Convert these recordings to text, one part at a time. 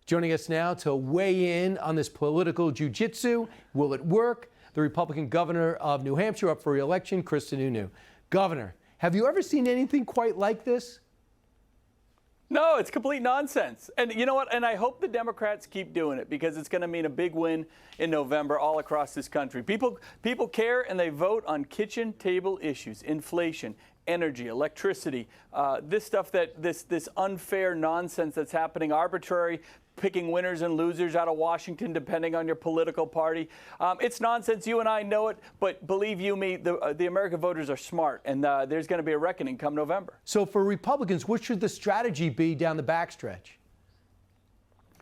Joining us now to weigh in on this political jiu-jitsu, will it work? The Republican governor of New Hampshire up for re-election, Sununu. Governor, have you ever seen anything quite like this? No, it's complete nonsense. And you know what? And I hope the Democrats keep doing it because it's going to mean a big win in November all across this country. People care and they vote on kitchen table issues, inflation, energy, electricity, this stuff this unfair nonsense that's happening, arbitrary picking winners and losers out of Washington depending on your political party. It's nonsense. You and I know it, but believe you me, the American voters are smart, and there's going to be a reckoning come November. So for Republicans, what should the strategy be down the backstretch?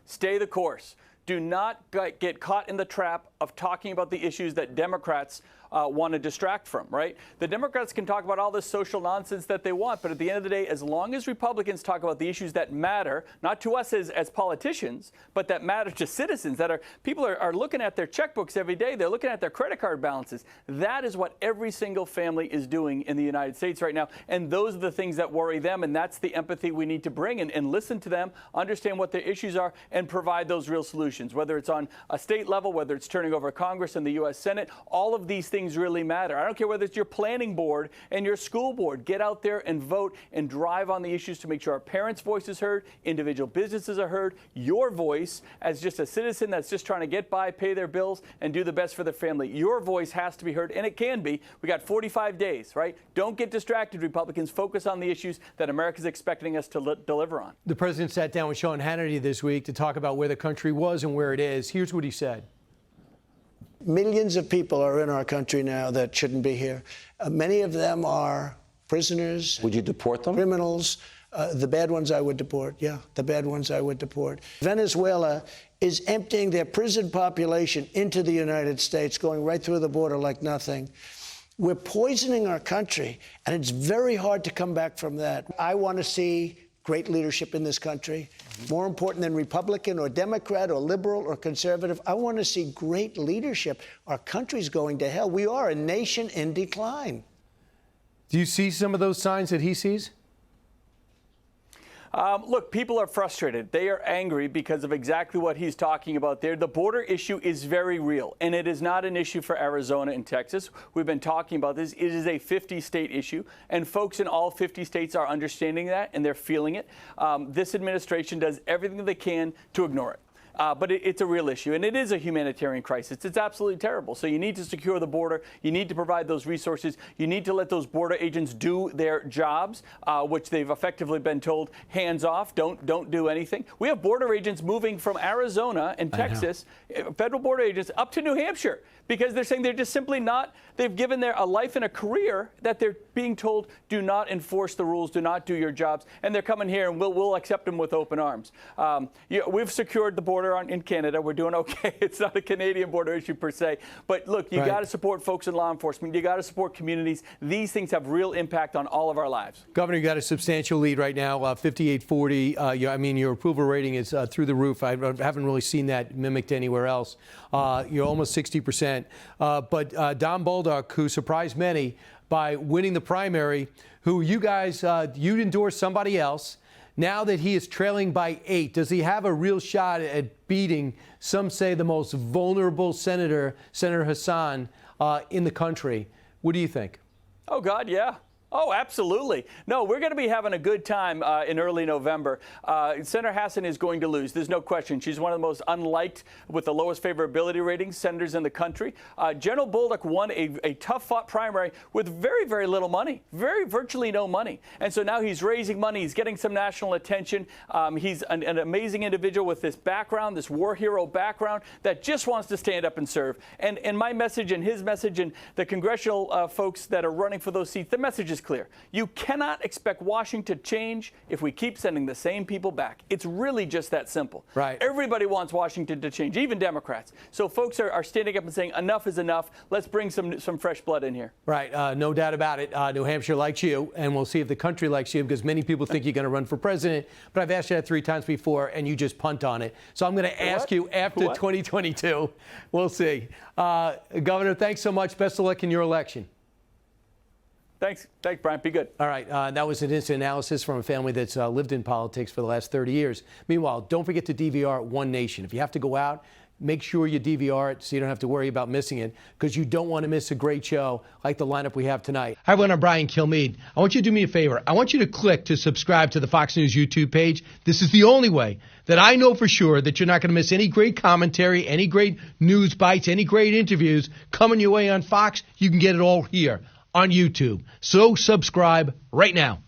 Stay the course. Do not get caught in the trap of talking about the issues that Democrats want to distract from, right? The Democrats can talk about all this social nonsense that they want, but at the end of the day, as long as Republicans talk about the issues that matter, not to us as politicians, but that matter to citizens, people are looking at their checkbooks every day, they're looking at their credit card balances. That is what every single family is doing in the United States right now, and those are the things that worry them, and that's the empathy we need to bring and listen to them, understand what their issues are, and provide those real solutions, whether it's on a state level, whether it's turning over Congress and the U.S. Senate. All of these things really matter. I don't care whether it's your planning board and your school board. Get out there and vote and drive on the issues to make sure our parents' voice is heard, individual businesses are heard, your voice as just a citizen that's just trying to get by, pay their bills, and do the best for their family. Your voice has to be heard, and it can be. We got 45 days, right? Don't get distracted, Republicans. Focus on the issues that America's expecting us to deliver on. The president sat down with Sean Hannity this week to talk about where the country was and where it is. Here's what he said. Millions of people are in our country now that shouldn't be here. Many of them are prisoners. Would you deport them? Criminals. The bad ones I would deport. Yeah, the bad ones I would deport. Venezuela is emptying their prison population into the United States, going right through the border like nothing. We're poisoning our country, and it's very hard to come back from that. I want to see great leadership in this country. More important than Republican or Democrat or liberal or conservative, I want to see great leadership. Our country's going to hell. We are a nation in decline. Do you see some of those signs that he sees? Look, people are frustrated. They are angry because of exactly what he's talking about there. The border issue is very real, and it is not an issue for Arizona and Texas. We've been talking about this. It is a 50-state issue, and folks in all 50 states are understanding that, and they're feeling it. This administration does everything they can to ignore it. But it's a real issue, and it is a humanitarian crisis. It's absolutely terrible. So you need to secure the border. You need to provide those resources. You need to let those border agents do their jobs, which they've effectively been told, hands off, don't do anything. We have border agents moving from Arizona and Texas, federal border agents, up to New Hampshire, because they're saying they're just simply not, they've given their a life and a career that they're being told, do not enforce the rules, do not do your jobs, and they're coming here and we'll accept them with open arms. We've secured the border in Canada. We're doing okay. It's not a Canadian border issue per se, but look, you got to support folks in law enforcement. You got to support communities. These things have real impact on all of our lives. Governor, you got a substantial lead right now, 58-40. I mean, your approval rating is through the roof. I haven't really seen that mimicked anywhere else. You're almost 60%. But Don Bolduc, who surprised many by winning the primary, who you guys, you'd endorse somebody else. Now that he is trailing by 8, does he have a real shot at beating, some say, the most vulnerable senator, Senator Hassan, in the country? What do you think? Oh, God, yeah. Oh, absolutely. No, we're going to be having a good time in early November. Senator Hassan is going to lose. There's no question. She's one of the most unliked, with the lowest favorability ratings, senators in the country. General Bolduc won a tough-fought primary with very, very little money, virtually no money. And so now he's raising money. He's getting some national attention. He's an amazing individual with this background, this war hero background, that just wants to stand up and serve. And my message and his message and the congressional folks that are running for those seats, the message is clear. You cannot expect Washington to change if we keep sending the same people back. It's really just that simple. Right. Everybody wants Washington to change, even Democrats. So folks are standing up and saying enough is enough. Let's bring some fresh blood in here. Right. No doubt about it. New Hampshire likes you, and we'll see if the country likes you, because many people think you're going to run for president. But I've asked you that 3 times before, and you just punt on it. So I'm going to ask you after 2022. We'll see. Governor, thanks so much. Best of luck in your election. Thanks, Brian. Be good. All right, that was an instant analysis from a family that's lived in politics for the last 30 years. Meanwhile, don't forget to DVR One Nation. If you have to go out, make sure you DVR it so you don't have to worry about missing it, because you don't want to miss a great show like the lineup we have tonight. Hi, everyone. I'm Brian Kilmeade. I want you to do me a favor. I want you to click to subscribe to the Fox News YouTube page. This is the only way that I know for sure that you're not going to miss any great commentary, any great news bites, any great interviews coming your way on Fox. You can get it all here on YouTube. So subscribe right now.